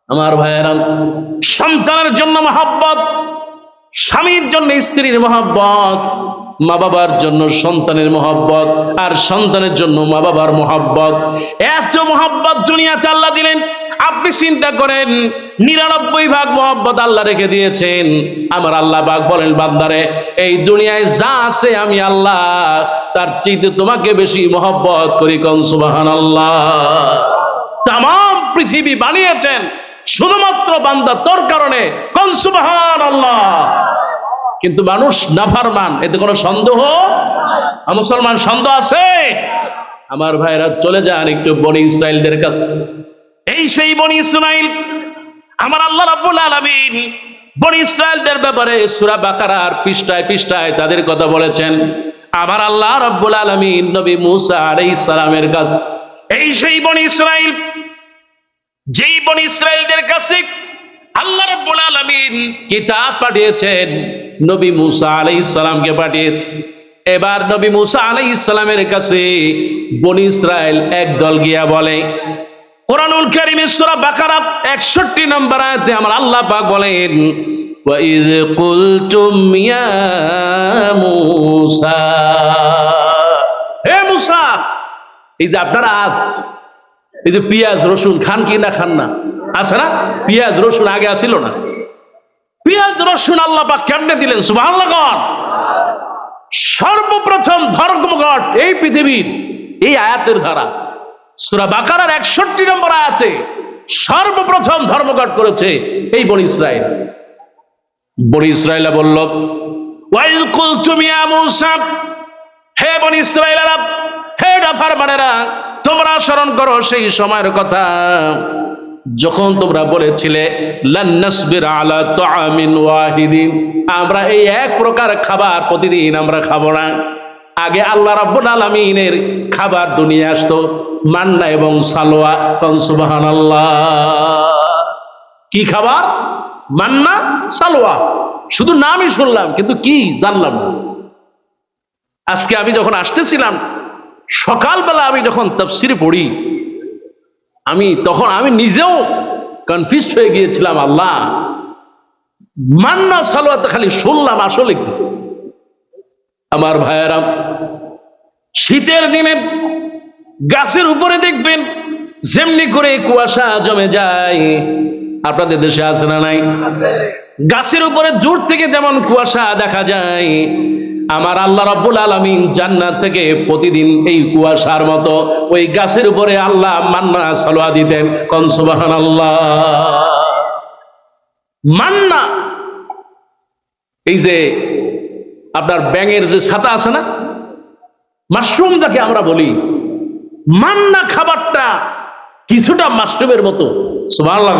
আমার ভাইয়েরা, সন্তানের জন্য মহব্বত, স্বামীর জন্য স্ত্রীর মহব্বত, মা বাবার জন্য সন্তানের মহব্বত, আর সন্তানের জন্য মা বাবার মহব্বত। এত মহব্বত দুনিয়াতে আল্লাহ দিলেন। আপনি চিন্তা করেন, 99 ভাগ মহব্বত আল্লাহ রেখে দিয়েছেন। আমার আল্লাহ পাক বলেন, বান্দারে, এই দুনিয়ায় যা আছে আমি আল্লাহ তার চাইতে তোমাকে বেশি মহব্বত করি। কোন সুবহানাল্লাহ। তামাম পৃথিবী বানিয়েছেন শুধুমাত্র বান্দা তোর কারণে। কোন সুবহানাল্লাহ। কিন্তু মানুষ নাফরমান, এতে কোনো সন্দেহ? মুসলমান সন্দেহ আছে? আমার ভাইরা, চলে যান একটু বনি ইসরাইলদের কাছে। এই সেই বনি ইসরাইল, আমার আল্লাহ রাব্বুল আলামিন বনি ইসরাইলদের ব্যাপারে সূরা বাকারার পৃষ্ঠায় পৃষ্ঠায় তাদের কথা বলেছেন। আমার আল্লাহ রাব্বুল আলামিন নবী মুসা আলাইহিস সালামের কাছে, এই সেই বনি ইসরাইল, যেই বনি ইসরাইলদের কাছে আল্লাহ রাব্বুল আলামিন কিতাব পাঠিয়েছেন, নবী মুসা আলাইহিস সালামকে পাঠিয়েছেন। এবার নবী মুসা আলাইহিস সালামের কাছে বনি ইসরাইল একদল গিয়া বলে, কোরআনুল কারীমের সূরা বাকারা 61 নম্বর আয়াতে আমার আল্লাহ পাক বলেন, ওয়াইয কুলতুম ইয়া মুসা, হে মুসা, এই যে আপনারা আজ এই যে পেঁয়াজ রসুন খান কি না খান না, আছে না? পেঁয়াজ রসুন আগে আছিল না? পেঁয়াজ রসুন আল্লাহ পাক কেমনে দিলেন? সুবহানাল্লাহ। সর্বপ্রথম ধর্মঘট এই পৃথিবীর এই আয়াতের দ্বারা সূরা বাকারার 61 নম্বর আয়াতে সর্বপ্রথম ধর্মঘট করেছে এই বনি ইসরাইল। বনি ইসরাইলা বলল, ওয়াইয কুলতুম ইয়া মুসা, হে বনি ইসরাইলেরা, হে নাফরমানেরা, তোমরা স্মরণ করো সেই সময়ের কথা যখন তোমরা বলেছিলে, লান নাসবির আলা তাআমিন ওয়াহিদিন, আমরা এই এক প্রকার খাবার প্রতিদিন আমরা খাবো না। আগে আল্লাহ রাব্বুল আলামিনের খাবার দুনিয়া আসতো, মান্না এবং সালোয়া। সুবহানাল্লাহ। কি খাবার? মান্না সালোয়া। শুধু নামই শুনলাম, কিন্তু কি জানলাম না। আজকে আমি যখন আসতেছিলাম সকালবেলা, আমি যখন তাফসীর পড়ি, আমি নিজেও কনফিউজড হয়ে গিয়েছিলাম। আল্লাহ, মান্না সালোয়াতে খালি শুনলাম, আসলে কি? আমার ভাইয়েরা, শীতের দিনে গাছের উপরে দেখবেন যেমনি করে কুয়াশা জমে যায়, আপনাদের দেশে আছে না নাই? গাছের উপরে দূর থেকে যেমন কুয়াশা দেখা যায়, আমার আল্লাহ রাব্বুল আলামিন জান্নাত থেকে প্রতিদিন এই কুয়াশার মতো ওই গাছের উপরে আল্লাহ মান্না সালোয়া দিতেন। কোন সুবহানাল্লাহ। মান্না, এই যে আপনার ব্যাঙের যে ছাতা আছে না, মাশরুম যাকে আমরা বলি, মান্না খাবারটা কিছুটা মাশরুমের মতো। সুবহানাল্লাহ।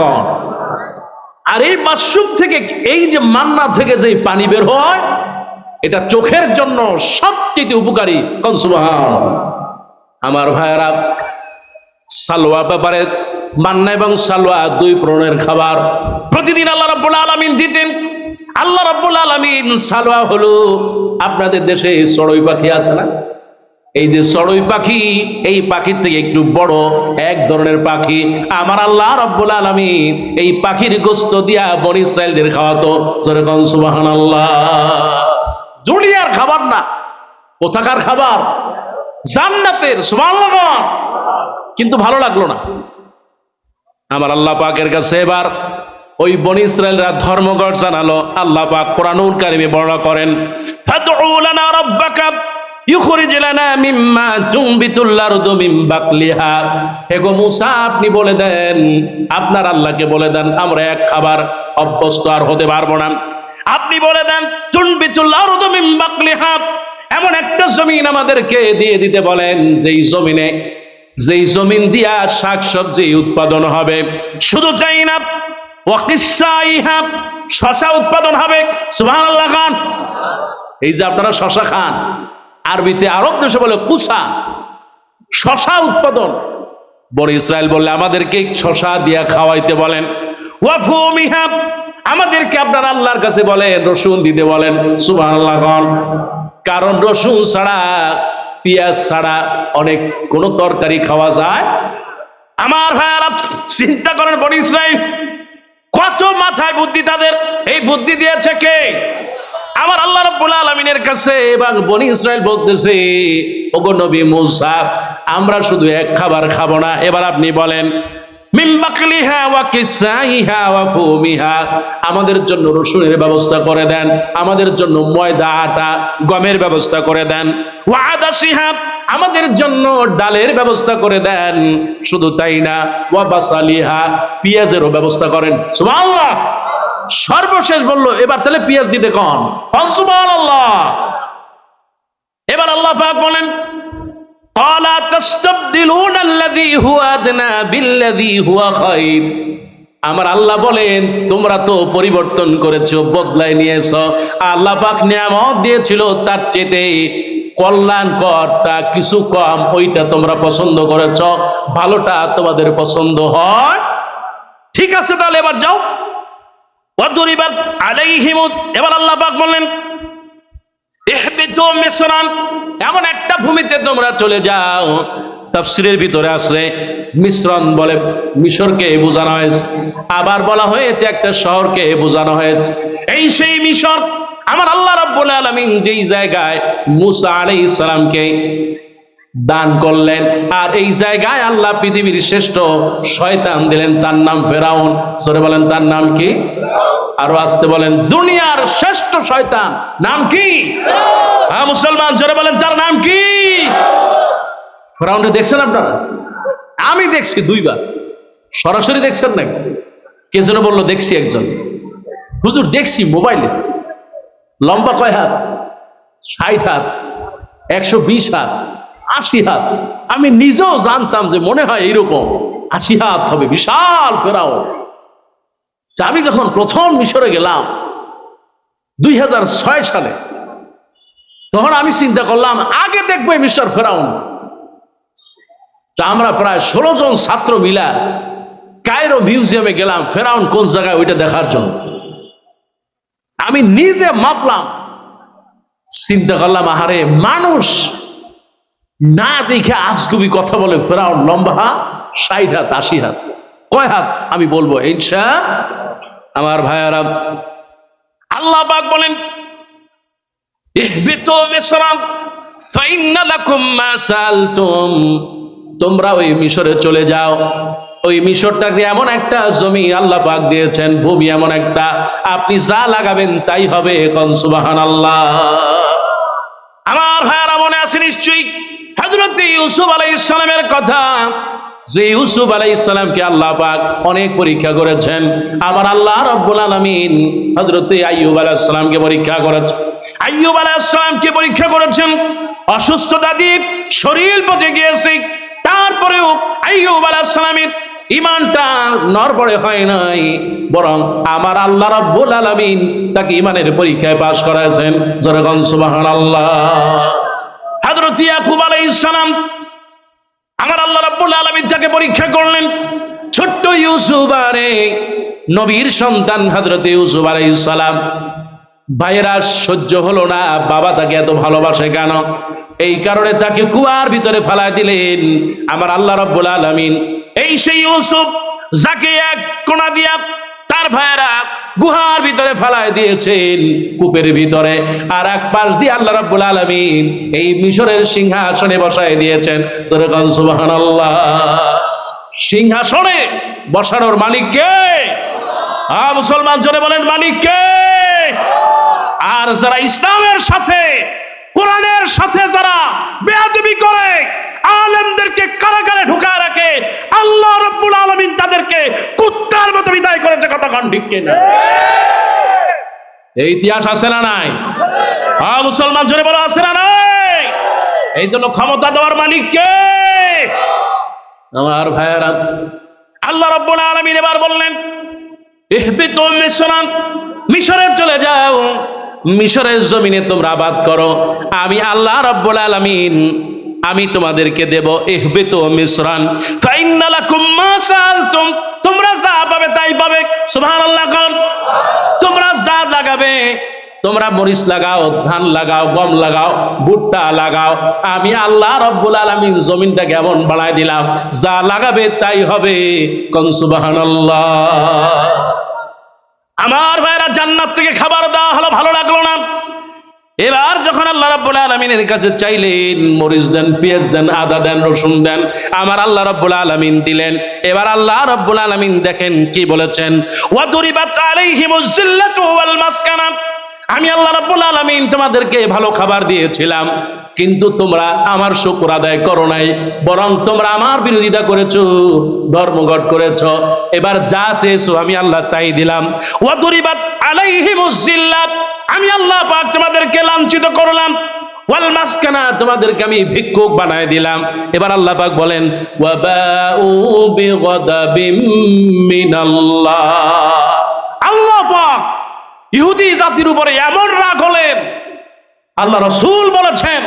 আর এই মাশরুম থেকে, এই যে মান্না থেকে যে পানি বের হয়, এটা চোখের জন্য সবচেয়ে উপকারী। কোন সুবহানাল্লাহ। আমার ভাইয়েরা, সালোয়া ব্যাপারে, মান্না এবং সালোয়া দুই প্রণের খাবার প্রতিদিন আল্লাহ রাব্বুল আলামিন দিতেন। আল্লাহ রাব্বুল আলামিন, সালোয়া হলো আপনাদের দেশে চড়ুই পাখি আছে না? এই যে চড়ুই পাখি, এই পাখির থেকে একটু বড় এক ধরনের পাখি আমার আল্লাহ রাব্বুল আলামিন এই পাখির গোশত দিয়া বনি ইসরাইলদের খাওয়াতো। জোরে কোন সুবহানাল্লাহ। দুনিয়ার খাবার না, কোথাকার খাবার? জান্নাতের। সুবহানাল্লাহ। কিন্তু ভালো লাগলো না আমার আল্লাহ পাকের কাছে। এবার ওই বনি ইসরাইলরা ধর্মঘট জানালো। আল্লাহ পাক কোরআনুল কারীমে বর্ণনা করেন, ফাদউ লানা রাব্বাকা ইখরিজ লানা মিম্মা তুনবিতুল আরদু মিন বাকলিহা। হে গো মুসা, আপনি বলে দেন, আপনার আল্লাহকে বলে দেন, আমরা এক খাবার অভ্যস্ত আর হতে পারবো না। আপনি বলে দেন, তুনবিতুল আরদু মিন বাকলিহা, এমন একটা জমিন আমাদেরকে দিয়ে দিতে বলেন যেই জমিন দিয়া শাকসবজি উৎপাদন হবে। শুধু তাই না, ওয়াকিসাইহা, শশা উৎপাদন হবে। সুবহানাল্লাহ খান। এই যে আপনারা শশা খান, আরবিতে আরব দেশে বলে কুসা, শশা উৎপাদন। বনি ইসরাইল বললে, আমাদেরকে শশা দিয়া খাওয়াইতে বলেন। ওয়াফুমিহা, আমাদেরকে আপনার আল্লাহর কাছে বলেন রসুন দিতে বলেন। সুবহানাল্লাহ খান। কারণ রসুন ছাড়া, পেঁয়াজ ছাড়া অনেক কোন তরকারি খাওয়া যায়। আমার ভাইয়ারা, চিন্তা করেন বনি ইসরাইল কত মাথায় বুদ্ধি তাদের, এই বুদ্ধি দিয়েছে কে? আমার আল্লাহ রাব্বুল আলামিনের কাছে। এবং বনি ইসরাইল বলতেছে, ওগো নবী মূসা, আমরা শুধু এক খাবার খাবো না, এবার আপনি বলেন, মিন বাকলিহা ওয়া কিসাইহা ওয়া ফুমিহা, আমাদের জন্য রসুনের ব্যবস্থা করে দেন, আমাদের জন্য ময়দা আটা গমের ব্যবস্থা করে দেন, ওয়া আদাসিহা, আমাদের জন্য ডালের ব্যবস্থা করে দেন, শুধু তাই না, ওয়া বাসালিহা, পেঁয়াজেরও ব্যবস্থা করেন। সুবহানাল্লাহ। সর্বশেষ বললো, এবার তাহলে পেঁয়াজ দিতে কন, সুবহানাল্লাহ। এবার আল্লাহ পাক বলেন, ক্বালা তাস্তাবদিলুনা আল্লাযী হুয়া আদনা বিল্লাযী হুয়া খায়র, আমার আল্লাহ বলেন, তোমরা তো পরিবর্তন করেছো, বদলায় নিয়েছো। আল্লাহ পাক নিয়ামত দিয়েছিল তার চেয়ে কল্যাণকরটা কিছু কম, ওইটা তোমরা পছন্দ করেছ, ভালোটা তোমাদের পছন্দ হয়। ঠিক আছে, তাহলে এবার যাও। ওয়াদুরিবাত আলাইহিম, এবার আল্লাহ পাক বললেন, ইহবিতু মিসরান, এমন একটা ভূমিতে তোমরা চলে যাও। তাফসীরের ভিতরে আছে মিশ্রণ বলে মিশরকে বোঝানো হয়েছে, আবার বলা হয়েছে একটা শহরকে বোঝানো হয়েছে। এই সেই মিশর, আমার আল্লাহ রাব্বুল আলামিন যেই জায়গায় মূসা আলাইহিস সালামকে দান করলেন, আর এই জায়গায় আল্লাহ পৃথিবীর শ্রেষ্ঠ শয়তান দিলেন, তার নাম ফেরাউন। জোরে বলেন, তার নাম কি? আরো আসতে বলেন, দুনিয়ার শ্রেষ্ঠ শয়তান নাম কি? হ্যাঁ মুসলমান, জোরে বলেন, তার নাম কি? ফেরাউনকে দেখছেন আপনারা? আমি দেখছি 2 বার। সরাসরি দেখছেন নাকি? কে যেন বললো দেখছি একজন। হুজুর দেখছি মোবাইলে। লম্বা কয় হাত? 60 হাত, 120 হাত, 80 হাত। আমি নিজেও জানতাম যে মনে হয় এইরকম 80 হাত হবে, বিশাল ফেরাউন। আমি যখন প্রথম মিশরে গেলাম 2006 সালে, তখন আমি চিন্তা করলাম আগে দেখবো এই মিস্টার ফেরাউন। তা আমরা প্রায় 16 জন ছাত্র মিলা কায়রো মিউজিয়ামে গেলাম ফেরাউন কোন জায়গায় ওইটা দেখার জন্য। আমি নিজে মাপলাম, চিন্তা করলাম, আহারে মানুষ না দেখে আজগুবি কথা বলে, ফেরাউন লম্বা 60 হাত 80 হাত। কয় হাত আমি বলবো ইনশাআল্লাহ। আমার ভাইয়ারা, আল্লাহ পাক বলেন, ইহবিতু মিসরান ফাইন্না লাকুম মা সালতুম, তোমরা ওই মিশরে চলে যাও। ওই মিশরটাকে এমন একটা জমি আল্লাহ পাক দিয়েছেন, ভূমি এমন একটা, আপনি যা লাগাবেন তাই হবে। কোন সুবহানাল্লাহ। আমার ভাইয়ারা, মনে আছে নিশ্চয়ই হযরত ইউসুফ আলাইহিস সালামের কথা, যে ইউসুফ আলাইহিস সালামকে আল্লাহ পাক অনেক পরীক্ষা করেছেন। আমার আল্লাহ রাব্বুল আলামিন হযরত আইয়ুব আলাইহিস সালামকে পরীক্ষা করেছেন। আইয়ুব আলাইহিস সালামকে পরীক্ষা করেছেন, অসুস্থতা দিয়ে শরীর পচে গিয়েছে, তারপরেও আইয়ুব আলাইহিস সালামের ইমানটা নড়বড়ে হয় নাই, বরং আমার আল্লাহ রাব্বুল আলামিন তাকে ইমানের পরীক্ষায় পাশ করাইছেন। জোরে বলেন সুবহানাল্লাহ। হযরত ইয়াকুব আলাইহিস সালাম, আমার আল্লাহ রাব্বুল আলামিন তাকে পরীক্ষা করলেন। ছোট্ট ইউসুফ, আরে নবীর সন্তান হযরত ইউসুফ আলাইহিস সালাম, ভাইয়েরা সহ্য হলো না, বাবা তাকে এত ভালোবাসে কেন? এই কারণে তাকে কুয়ার ভিতরে ফেলা দিলেন। আমার আল্লাহ রাব্বুল আলামিন এই সেই ইউসুফ যাকে এক কোণা দিয়া তার ভাইয়েরা গুহার ভিতরে ফেলায় দিয়েছেন, কূপের ভিতরে, আর এক পাশ দিয়ে আল্লাহ রাব্বুল আলামিন এই মিশরের সিংহাসনে বসায় দিয়েছেন। সুবহানাল্লাহ। সিংহাসনে বসানোর মালিক কে? মুসলমান জোরে বলেন, মালিক কে? আর যারা ইসলামের সাথে, কোরআনের সাথে যারা বেয়াদবি করে, আলেমদেরকে কারাগারে ঢুকায় রাখে, আল্লাহ রাব্বুল আলামিন তাদেরকে কুত্তার মতো বিদায় করেছে। কথা কান ঠিক কিনা? এই ইতিহাস আছে না নাই? মুসলমান জোরে বলো, আছে না নাই? এই জন্য ক্ষমতা দেওয়ার মালিক কে? আমার ভাইয়েরা, আল্লাহ রাব্বুল আলামিন এবার বললেন, ইহবিতু মিসরান, মিশরে চলে যাও, মিশরের জমিনে তোমরা আবাদ করো। আমি আল্লাহ রাব্বুল আলামিন আমি তোমাদেরকে দেব ইহবিতু মিসরান ফাইন্না লাকুম মা সালতুম, তোমরা যা পাবে তাই পাবে। সুবহানাল্লাহ। তোমরা যা লাগাবে, তোমরা মরিচ লাগাও, ধান লাগাও, গম লাগাও, ভুট্টা লাগাও, আমি আল্লাহ রাব্বুল আলামিন জমিনটাকে এমন বানায় দিলাম, যা লাগাবে তাই হবে। কোন সুবহানাল্লাহ। আমার ভাইরা, জান্নাত থেকে খাবার দেওয়া হলো, ভালো লাগলো না। এবার যখন আল্লাহ রাব্বুল আলামিনের কাছে চাইলেন, মরিচ দেন, পেঁয়াজ দেন, আদা দেন, রসুন দেন, আমার আল্লাহ রাব্বুল আলামিন দিলেন। এবার আল্লাহ রাব্বুল আলামিন দেখেন কি বলেছেন, ওয়া দুরিবাত আলাইহিমুজ জিল্লাতু ওয়াল মাসকানা। আমি আল্লাহ রাব্বুল আলামিন তোমাদেরকে ভালো খাবার দিয়েছিলাম, কিন্তু তোমরা আমার শুকর আদায় করো নাই, বরং তোমরা আমার বিরোধিতা করেছো, ধর্মঘট করেছো। এবার যা চেয়েছো আমি আল্লাহ তাই দিলাম। ওয়া দুরিবাত আলাইহিমুজ জিল্লাত, আমি আল্লাহ পাক তোমাদেরকে লাঞ্ছিত করলাম। ওয়াল মাসকানা, তোমাদেরকে আমি ভিক্ষুক বানায় দিলাম। এবার আল্লাহ পাক বলেন, ওয়া বাউ বিগাদাবিম মিনাল্লাহ। আল্লাহ পাক ইহুদি জাতির উপরে এমন রাগ হলেন, আল্লাহ রাসূল বলেছেন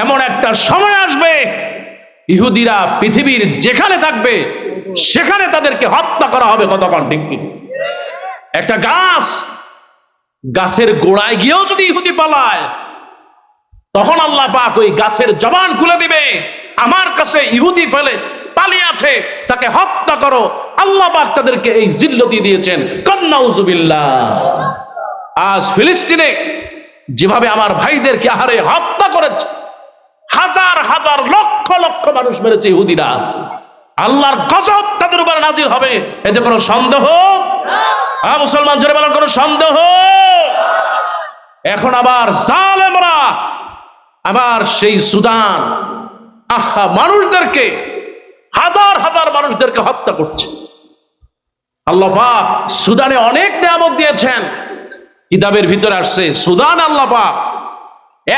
এমন একটা সময় আসবে ইহুদিরা পৃথিবীর যেখানে থাকবে সেখানে তাদেরকে হত্যা করা হবে। কতক্ষণ ঠিক কি? একটা গাছের গোড়ায় গিয়েও যদি ইহুদি পালায়, তখন আল্লাহ পাক ওই গাছের জবান খুলে দিবে, আমার কাছে ইহুদি পালিয়ে আছে, তাকে হত্যা করো। আল্লাহ পাক তাদেরকে এই জিল্লতি দিয়েছেন। নাউযুবিল্লাহ। আজ ফিলিস্তিনে যেভাবে আমার ভাইদেরকে আহারে হত্যা করেছে, হাজার হাজার লক্ষ লক্ষ মানুষ মেরেছে ইহুদিরা, আল্লাহর গজব তাদের উপর নাজিল হবে, এতে কোনো সন্দেহ? মুসলমান জোরে বলেন, কোনো সন্দেহ? এখন আবার জালেমরা আবার সেই সুদান, মানুষদেরকে, হাজার হাজার মানুষদেরকে হত্যা করছে। আল্লাহ পাক সুদানে অনেক নিয়ামত দিয়েছেন, কিতাবের ভিতরে আসছে সুদান আল্লাহ পাক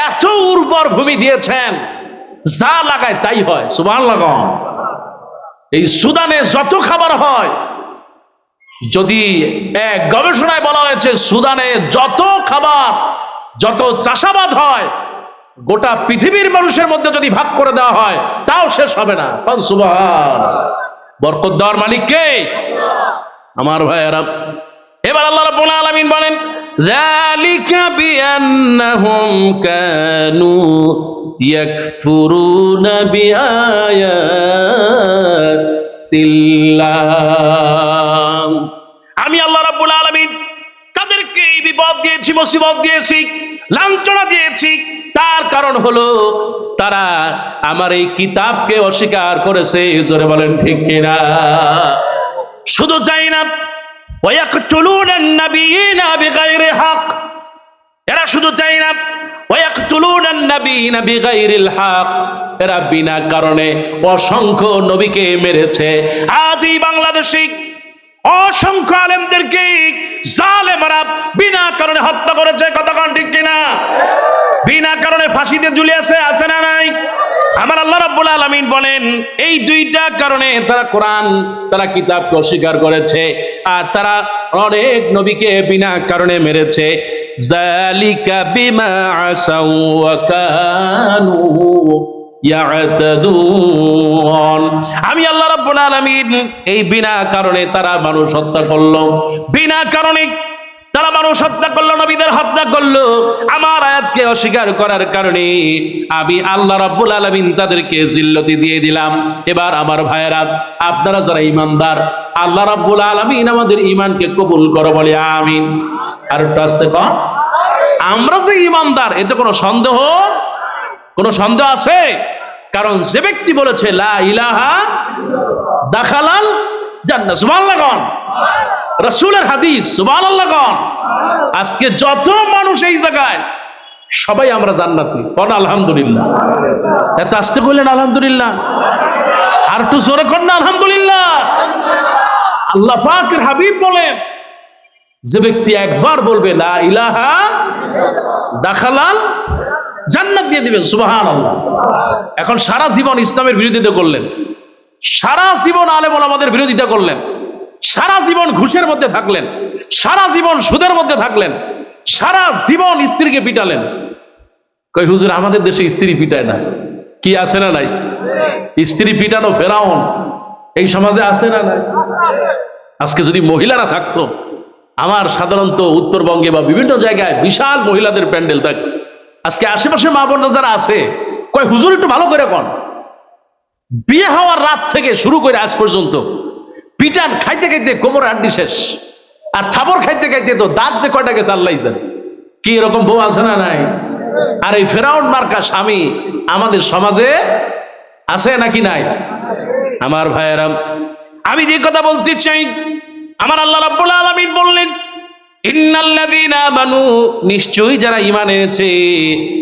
এত উর্বর ভূমি দিয়েছেন, যা লাগায় তাই হয়। সুবহানাল্লাহ। এই সুদানে যত খাবার হয়, যদি এক গবেষণায় বলা হয়েছে সুদানে যত খাবার, যত চাষাবাদ হয়, গোটা পৃথিবীর মানুষের মধ্যে যদি ভাগ করে দেওয়া হয় তাও শেষ হবে না। সুবহান। বরকত দেওয়ার মালিক কে? আমার ভাইয়েরা, এবার আল্লাহ রাব্বুল আলামিন বলেন, যালিকা বিআন্নাহুম কানু ইয়াকফুরুনা বিআয়াতিল্লাহ। আমি আল্লাহ রাব্বুল আলামিন তাদেরকে এই বিপদ দিয়েছি, মুসিবত দিয়েছি, লাঞ্ছনা দিয়েছি, তার কারণ হলো তারা আমার এই কিতাবকে অস্বীকার করেছে। জোরে বলেন ঠিক কিনা? শুধু তাই না, ওয়ায়াকতুলুনান নাবিয়িনা বিগাইরি হক, এরা শুধু তাই না, ওয়ায়াকতুলুনান নাবিয়িনা বিগাইরিল হক, এরা বিনা কারণে অসংখ্য নবীকে মেরেছে। আজ এই বাংলাদেশে অসংখ্য আলেমদেরকে জালেমরা বিনা কারণে হত্যা করেছে। কতক্ষণ ঠিক কিনা? বিনা কারণে ফাঁসিতে ঝুলিয়েছে, আছে না নাই? আমার আল্লাহ রাব্বুল আলামিন বলেন, এই দুইটা কারণে তারা কোরআন, তারা কিতাবকে অস্বীকার করেছে, আর তারা অনেক নবীকে বিনা কারণে মেরেছে। যালিকা বিমা আসাউ ওয়া কানু ইয়াতাদুন। আমি আল্লাহ রাব্বুল আলামিন এই বিনা কারণে তারা মানুষ হত্যা করলো, বিনা কারণে তারা মানুষ হত্যা করলো, নবীদের হত্যা করলো। আমার আয়াতকে অস্বীকার করার কারণে আমি আল্লাহ রাব্বুল আলামিন তাদেরকে জিল্লতি দিয়ে দিলাম। এবার আমার ভাইয়েরা, আপনারা যারা ঈমানদার, আল্লাহ রাব্বুল আলামিন আমাদের ঈমানকে কবুল করো, বলে আমিন। আর একটু আস্তে কর। আমরা যে ঈমানদার, এতে কোনো সন্দেহ আছে? কারণ যে ব্যক্তি বলেছে লা ইলাহা দাখালাল জান্নাহ, সুবহানাল্লাহ কোন? রাসূলের হাদিস, সুবহানাল্লাহ কোন? আজকে যত মানুষ এই জায়গায়, সবাই আমরা জান্নাতি। কোন আলহামদুলিল্লাহ? এত আস্তে কইলেন আলহামদুলিল্লাহ, আর একটু জোরে কর না আলহামদুলিল্লাহ। আল্লাহ পাকের হাবিব বলেন, যে ব্যক্তি একবার বলবে লা ইলাহা দাখালাল জান্নাত দিয়ে দিবেন। সুবহানাল্লাহ। এখন সারা জীবন ইসলামের বিরোধিতা করলেন, সারা জীবন আলেম ওলামাদের বিরোধিতা করলেন, সারা জীবন ঘুষের মধ্যে থাকলেন, সারা জীবন সুদের মধ্যে থাকলেন, সারা জীবন স্ত্রীকে পিটালেন। কই হুজুর, আমাদের দেশে স্ত্রী পিটায় না। কি আছে না নাই? স্ত্রী পিটানো ফেরাউন এই সমাজে আছে না নাই? আজকে যদি মহিলারা থাকতো, আমার সাধারণত উত্তরবঙ্গে বা বিভিন্ন জায়গায় বিশাল মহিলাদের প্যান্ডেল থাকে। আজকে আশেপাশে মা বোনরা যারা আছে, কয় হুজুর একটু ভালো করে কোন, বিয়ে হওয়ার রাত থেকে শুরু করে আজ পর্যন্ত পিটান খাইতে খাইতে কোমর হাড্ডি শেষ। আর থাবর খাইতে খাইতে তো দাঁত যে কয়টা গেছে আল্লাহ জানে। কি এরকম বউ আছে না নাই? আর এই ফেরাউন মার্কা স্বামী আমাদের সমাজে আছে নাকি নাই? আমার ভাইয়েরা, আমি যে কথা বলতে চাই, আমার আল্লাহ রাব্বুল আলামিন বললেন, ইন্নাল্লাযীনা আমানু, নিশ্চয়ই যারা ঈমান এনেছে,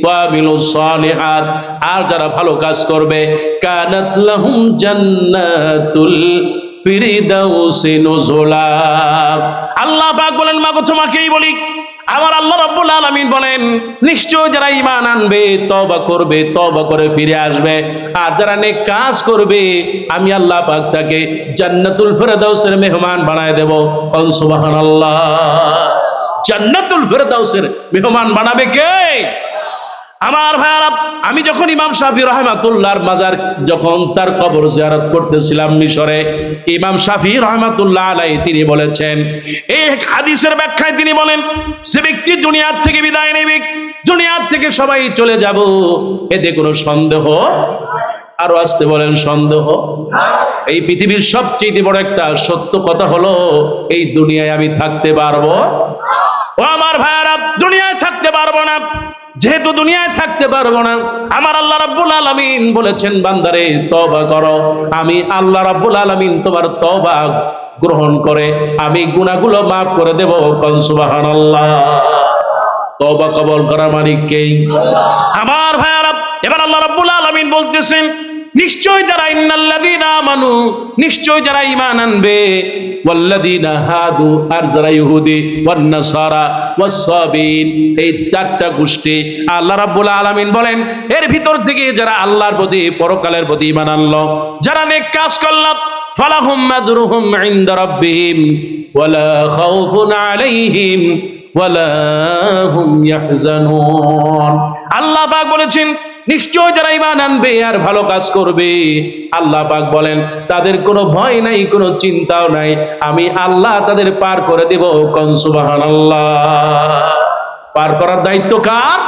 ওয়া আমিলুস সালিহাত, আর যারা ভালো কাজ করবে, কানাত লাহুম জান্নাতুল ফিরদাউসি নুজুলা। আল্লাহ পাক বলেন, মাগো তোমাকেই বলি, আমার আল্লাহ রাব্বুল আলামিন বলেন, নিশ্চয় যারা ঈমান আনবে, তওবা করবে, তওবা করে ফিরে আসবে, আর যারা নেক কাজ করবে, আমি আল্লাহ পাক তাকে জান্নাতুল ফিরদাউসের মেহমান বানায় দেব। সুবহানাল্লাহ। জান্নাতুল ফিরদাউসের মেহমান বানাবে কে? আমার ভাইয়ারা, আমি যখন ইমাম শাফি রাহমাতুল্লাহর মাজার, যখন তার কবর জিয়ারত করতেছিলাম মিশরে, ইমাম শাফি রাহমাতুল্লাহ আলাইহি তিনি বলেছেন, এই হাদিসের ব্যাখ্যায় তিনি বলেন, যে ব্যক্তি দুনিয়ার থেকে বিদায় নেবে, দুনিয়ার থেকে সবাই চলে যাব, এতে কোনো সন্দেহ, আরো আসতে বলেন, সন্দেহ। এই পৃথিবীর সবচেয়ে বড় একটা সত্য কথা হলো, এই দুনিয়ায় আমি থাকতে পারবো। ও আমার ভাইয়ারা, দুনিয়ায় থাকতে পারবো না। যেহেতু দুনিয়ায় থাকতে পারবো না, আমার আল্লাহ রাব্বুল আলামিন বলেছেন, বান্দারে তওবা করো, আমি আল্লাহ রাব্বুল আলামিন তোমার তওবা গ্রহণ করে আমি গুনাহগুলো মাফ করে দেব। সুবহানাল্লাহ। তওবা কবুল করার মালিক কে? আমার ভাইয়ারা, এবার আল্লাহ রাব্বুল আলামিন বলতেছেন, নিশ্চয় যারা, ইন্নাল্লাযীনা আমানু, নিশ্চয় যারা ঈমান আনবে, ওয়াল্লাযীনা হাদু, আর যারা ইহুদি, ওয়ান নাসারা, ওয়াস সাবিন, এই চারটা গোষ্ঠী আল্লাহ রাব্বুল আলামিন বলেন, এর ভিতর থেকে যারা আল্লাহর প্রতি, পরকালের প্রতি ঈমান আনলো, যারা নেক কাজ করল, ফালাহুম আজরুহুম ইনদা রাব্বিহিম ওয়ালা খাউফুন আলাইহিম ওয়ালা হুম ইয়াহজানুন। আল্লাহ পাক বলেছেন, নিশ্চয় যারা ঈমান আনবে আর ভালো কাজ করবে, আল্লাহ পাক বলেন, তাদের কোনো ভয় নাই, কোনো চিন্তাও নাই, আমি আল্লাহ তাদের পার করে দেব। সুবহানাল্লাহ। পার করার দায়িত্ব কার?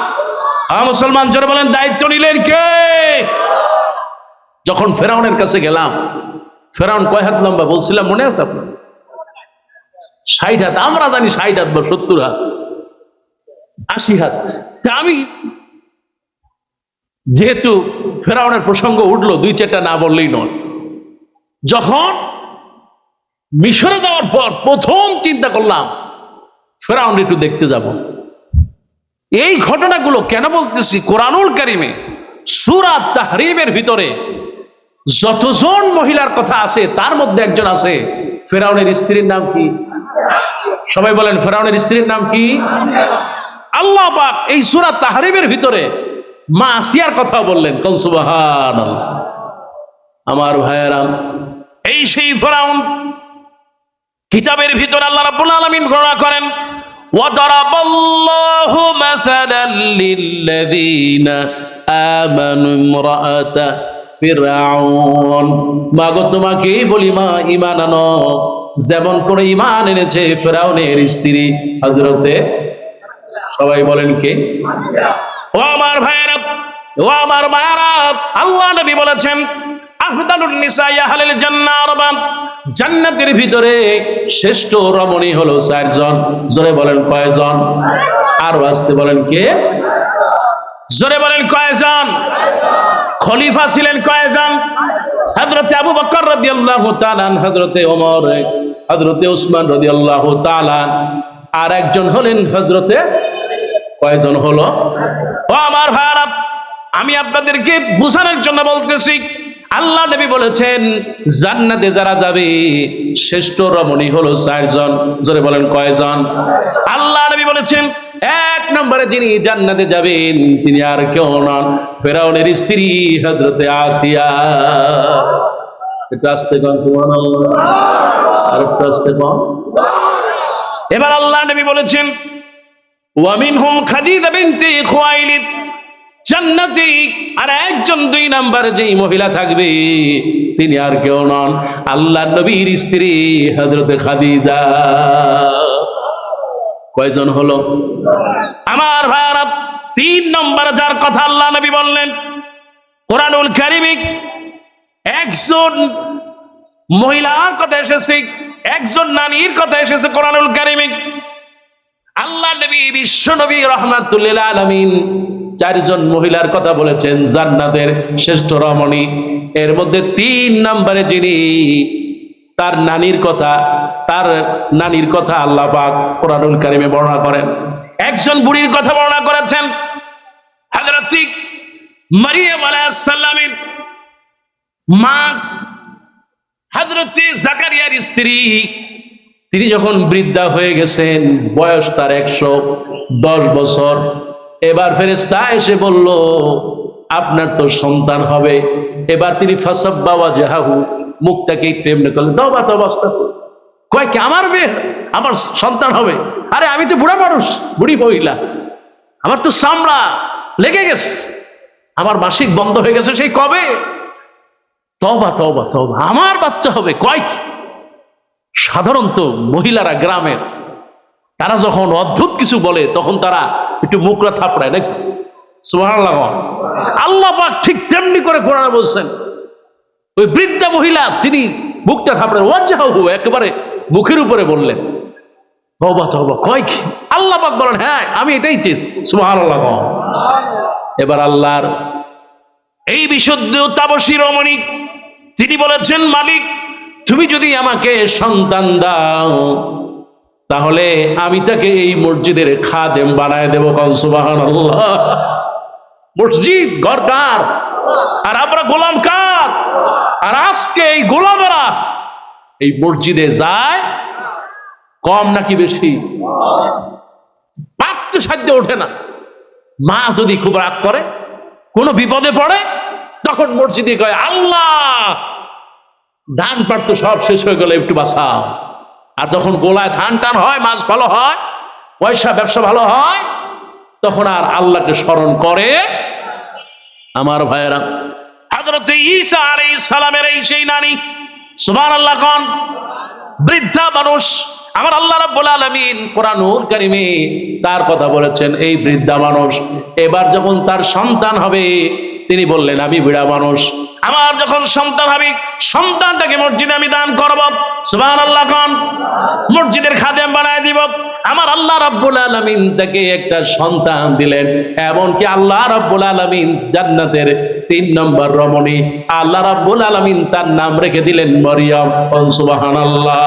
মুসলমান জোরে বলেন, দায়িত্ব নিলেন কে? যখন ফেরাউনের কাছে গেলাম, ফেরাউন কয় হাত লম্বা বলছিলাম, মনে আছে আপনার? 60 হাত। আমরা জানি 60 হাত বা 70 হাত, 80 হাত। আমি যেহেতু ফেরাউনের প্রসঙ্গ উঠলো, 2-4টা না বললেই নয়। যখন মিশরে যাওয়ার পর প্রথম চিন্তা করলাম, ফেরাউন একটু দেখতে যাব। এই ঘটনাগুলো কেন বলতেছি, কোরআনুল কারীমে সূরা তাহরিমের ভিতরে যতজন মহিলার কথা আছে, তার মধ্যে একজন আছে, ফেরাউনের স্ত্রীর নাম কি? সবাই বলেন, ফেরাউনের স্ত্রীর নাম কি? আল্লাহ পাক এই সূরা তাহরিমের ভিতরে মা আসিয়ার কথা বললেন। সুবহানাল্লাহ। আমার ভাইয়েরা, এই সেই ফেরাউন, কিতাবের ভিতরে আল্লাহ রাব্বুল আলামিন বর্ণনা করেন, ওয়াদারাবাল্লাহু মাসালান লিল্লাযীনা আমানু ইমরাআতা ফিরআউন। মাগো তোমাকেই বলি, মা ঈমান আনো, যেমন করে ঈমান এনেছে ফেরাউনের স্ত্রী হযরতে, সবাই বলেন কে? ও আমার ভাইয়েরা, ও আমার মায়েরা, আল্লাহ নবী বলেছেন, আফদালুন নিসা আহলিল জান্নাহ আরবা, জান্নাতের ভিতরে শ্রেষ্ঠ রমণী হলো 4 জন। জোরে বলেন কয়জন? আর আসতে বলেন কে? জোরে বলেন কয়জন? খলিফা ছিলেন কয়জন? হযরতে আবু বকর রাদিয়াল্লাহু তাআলা, হযরতে ওমর, হযরতে উসমান রাদিয়াল্লাহু তাআলা, আর একজন হলেন হযরতে, কয়জন হলো? ও আমার ভাইরা, আমি আপনাদেরকে বোঝানোর জন্য বলতেছি, আল্লাহ নবী বলেছেন, জান্নাতে যারা যাবে শ্রেষ্ঠ রমণী হলো 4 জন। জোরে বলেন কয়জন? আল্লাহ নবী বলেছেন, 1 নম্বরে যিনি জান্নাতে যাবেন তিনি আর কেউ নন, ফেরাউনের স্ত্রী হযরতে আসিয়া। এটা আসতে কোন? সুবহানাল্লাহ। আর একটু আসতে কোন? এবার আল্লাহ নবী বলেছেন, ওয়া মিনহুম খাদিজা বিনতে খুয়াইলিদ, জান্নাতি আর একজন 2 নম্বরে যেই মহিলা থাকবে তিনি আর কেউ নন, আল্লাহ নবীর স্ত্রী হযরতে খাদিজা। কয়জন হলো? আমার ভাইরা, 3 নম্বরে যার কথা আল্লাহ নবী বললেন, কোরআনুল কারীমে একজন মহিলার কথা এসেছে, একজন নারীর কথা এসেছে কোরআনুল কারীমে। আল্লাহ নবী বিশ্ব নবী রাহমাতুল্লিল আলামিন চারজন মহিলার কথা বলেছেন জান্নাতের শ্রেষ্ঠ রমণী। এর মধ্যে 3 নম্বরে যিনি, তার নানির কথা আল্লাহ পাক কোরআনুল কারীমে বর্ণনা করেন। একজন বুড়ির কথা বর্ণনা করেছেন, হযরত মারিয়াম আলাইহিস সালামের মা, হযরত জাকারিয়ার স্ত্রী। তিনি যখন বৃদ্ধা হয়ে গেছেন, বয়স তার 110 বছর। এবার ফেরেশতা এসে বলল, আপনার তো সন্তান হবে। এবার তিনি ফাসাব্বা ওয়াজহাহু, মুখটাকে একটু এমনি করলেন, তওবা তওবা আস্তাগফির। কয় কি আমার মেয়ে, আমার সন্তান হবে? আরে আমি তো বুড়া মানুষ, বুড়ি মহিলা, আমার তো চামড়া লেগে গেছে, আমার মাসিক বন্ধ হয়ে গেছে সেই কবে। তওবা তওবা তওবা, আমার বাচ্চা হবে। কয় কি? সাধারণত মহিলারা গ্রামের, তারা যখন অদ্ভুত কিছু বলে তখন তারা একটু মুখরা থাপড়ায়, নাকি? সুবহানাল্লাহ। আল্লাহ পাক ঠিক তেমনি করে কোরআনে বলছেন, ওই বৃদ্ধা মহিলা তিনি মুখটা থাপড়ায়, ওয়াজহাহু, একেবারে মুখের উপরে বললেন তওবা তওবা। কয় কি? আল্লাহ পাক বলেন, হ্যাঁ আমি এটাই চেয়েছি। সুবহানাল্লাহ। এবার আল্লাহর এই বিশুদ্ধ তাপসী রমণী তিনি বলেছেন, মালিক তুমি যদি আমাকে সন্তান দাও তাহলে আমি তাকে এই মসজিদের খাদেম বানায় দেব। সুবহানাল্লাহ। মসজিদ ঘর কার? আর আমরা গোলাম কার? আর আজকে এই গোলামেরা এই মসজিদে যায় কম নাকি বেশি? পাকতে সাধ্য ওঠে না। মা যদি খুব রাগ করে, কোনো বিপদে পড়ে, তখন মসজিদে কয়, আল্লাহ ধান পাট তো সব শেষ হয়ে গেল, একটু বাঁচাও। আর যখন গোলায় ধান টান হয়, মাছ ভালো হয়, পয়সা ব্যবসা ভালো হয়, তখন আর আল্লাহকে স্মরণ করে। আমার ভাইয়েরা, হযরত ঈসা আলাইহিস সালামের এই সেই নানী, সুবহানাল্লাহ কোন বৃদ্ধা মানুষ, আমার আল্লাহ রাব্বুল আলামিন কোরআনুল কারীমে তার কথা বলেছেন। এই বৃদ্ধা মানুষ এবার যখন তার সন্তান হবে, তিনি বললেন, আমি বুড়া মানুষ, আমার যখন সন্তান হবে, সন্তানটাকে মসজিদে আমি দান করব। সুবহানাল্লাহ কোন মসজিদের খাদেম বানায় দিব। আমার আল্লাহ রাব্বুল আলামিন তাকে একটা সন্তান দিলেন। এমনকি আল্লাহ রাব্বুল আলামিন জান্নাতের 3 নম্বর রমণী, আল্লাহ রাব্বুল আলামিন তার নাম রেখে দিলেন মরিয়ম। সুবহানাল্লাহ।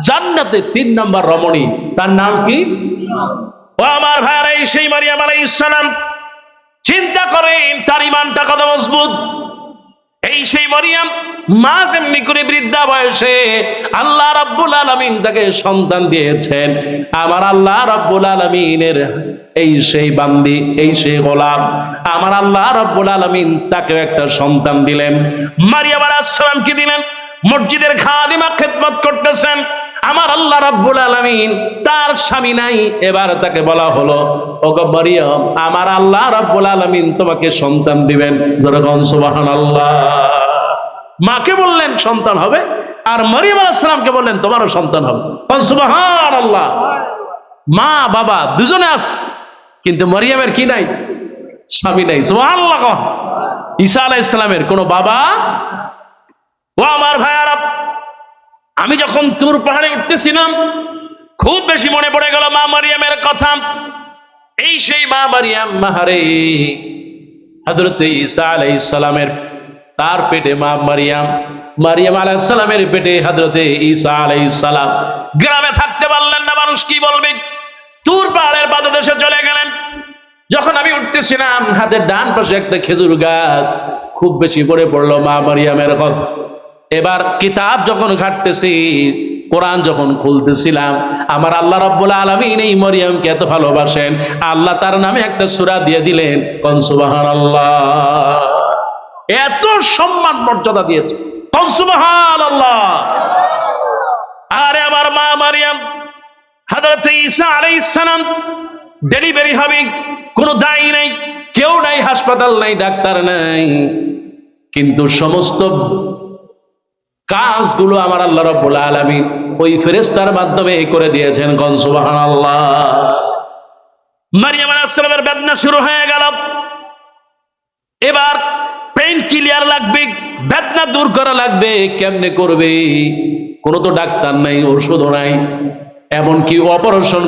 জান্নাতে 3 নম্বর রমণী, তার নাম কি? ও আমার ভাইরা, এই সেই মারিয়াম আলাইহিস সালাম। চিন্তা করেন তার ঈমানটা কত মজবুত। এই সেই মারিয়াম, মা যেমনি করে বৃদ্ধা বয়সে আল্লাহ রাব্বুল আলামিন তাকে সন্তান দিয়েছেন, আমার আল্লাহ রাব্বুল আলামিনের এই সেই বান্দি, এই সেই গোলাম, আমার আল্লাহ রাব্বুল আলামিন তাকে একটা সন্তান দিলেন। মারিয়াম আলাইহিস সালামকে দিলেন। মসজিদের খাদিমা খেদমত করতেছেন। আমার আল্লাহ রাব্বুল আলামিন, তার স্বামী নাই। এবার তাকে বলা হলো, ওগো মারিয়াম, আমার আল্লাহ রাব্বুল আলামিন তোমাকে সন্তান দিবেন। যেরকম সুবহানাল্লাহ। মাকে বললেন সন্তান হবে, আর মারিয়াম আলাইহিস সালামকে বললেন তোমারও সন্তান হবে। সুবহানাল্লাহ। মা বাবা দুজনে আছে, কিন্তু মারিয়ামের কি নাই? স্বামী নাই। সুবহানাল্লাহ। ঈসা আলাইহিস সালামের কোনো বাবা। ও আমার ভাইয়ারা, আমি যখন তুর পাহাড়ে উঠতেছিলাম, খুব বেশি মনে পড়ে গেল মা মারিয়ামের কথা। এই সেই মা মারিয়াম, মাহারে হযরত ঈসা আলাইহিস সালামের তার পেটে মা মারিয়াম, মারিয়াম আলাইহিস সালামের পেটে হযরত ঈসা আলাইহিস সালাম। গ্রামে থাকতে পারলেন না, মানুষ কি বলবে। তুর পাহাড়ের পাদদেশে চলে গেলেন। যখন আমি উঠতেছিলাম, হাতের ডান পাশে একটা খেজুর গাছ, খুব বেশি পড়ে পড়লো মা মারিয়ামের কথা। এবার কিতাব যখন ঘাটতেছি, কোরআন যখন খুলতেছিলাম, আমার আল্লাহ রাব্বুল আলামিন এই মরিয়মকে এত ভালোবাসেন, আল্লাহ তার নামে একটা সূরা দিয়ে দিলেন। কোন সুবহানাল্লাহ। এত সম্মান মর্যাদা দিয়েছে। কোন সুবহানাল্লাহ। আরে আমার মা মারিয়াম, হযরত ঈসা আলাইহিস সালাম ডেলিভারি হবে, কোনো দায়ী নাই, কেউ নাই, হাসপাতাল নাই, ডাক্তার নাই, কিন্তু সমস্ত কাজগুলো আমার আল্লাহ রাব্বুল আলামিন ওই ফেরেশতার মাধ্যমে করে দিয়েছেন। কোন সুবহানাল্লাহ। মারিয়াম আলাইহিস সালামের বেদনা শুরু হয়ে গেল। এবার পেইন ক্লিয়ার লাগবে, বেদনা দূর করা লাগবে। কেমনে করবে? কোনো তো ডাক্তার নাই, ওষুধও নাই, এমনকি অপারেশন